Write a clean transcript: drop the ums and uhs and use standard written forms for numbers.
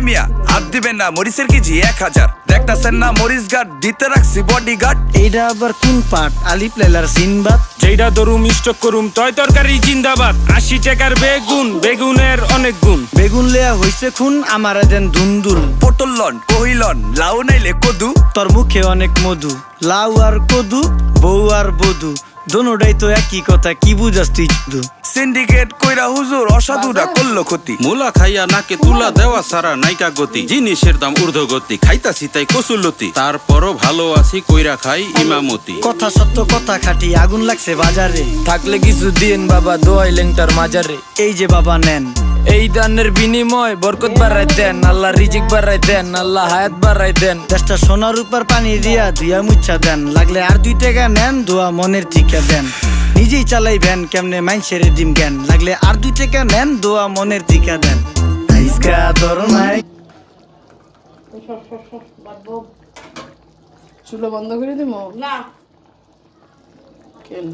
মিয়া হাত দিবেন না, মরিচের কেজি 1000। দেখতাছেন না মরিচ গার্ড দিতে রাখছি বডি গার্ড। এইটা আবার কোন পাট? আলিফ লাইলার সিনবাদ। যেইটা ধরুম স্টক করুম তয় তরকারি জিন্দাবাদ। 80 টাকার বেগুন, বেগুনের অনেক গুণ। বেগুন লেয়া হইছে খুন, আমারে দেন দুন্দুল। পটল লন, কহিলন, লাউ নাইলে কদু। তোর মুখে অনেক মধু, লাউ আর কদু, বউ আর বধু, দোনোটাই তো একই কথা, কি বুঝাস তুই শুধু? সিন্ডিকেট কইরা হুজুর অসাধুরা করলো ক্ষতি। মুলা খাইয়া নাকে তুলা দেওয়া সারা নাইকা গতি। জিনিসের দাম ঊর্ধ্বগতি, খাইতাছি তাই কসুলতি। তারপরও ভালো আছি কইরা খাই ইমামতি। কথা সত্য কথা খাটি, আগুন লাগছে বাজারে। থাকলে কিছু দিন বাবা, দোয়াইলেন তার মাজারে। এই যে বাবা নেন, এই দানের বিনিময় বরকত বাড়াই দেন, আল্লাহ রিজিক বাড়াই দেন, আল্লাহ হায়াত বাড়াই দেন। দেশটা সোনার উপর পানি দিয়া ধুইয়া মুচ্ছা দেন। লাগলে আর 2 টাকা নেন, দোয়া মনের ঠিকা দেন। নিজেই চালাই ভ্যান, কেমনে মাইনছেরে দিম জ্ঞান। লাগলে আর 2 টাকা নেন, দোয়া মনের ঠিকা দেন। আইসকা তোর নাই চুলো বন্ধ করে দিব না কেন?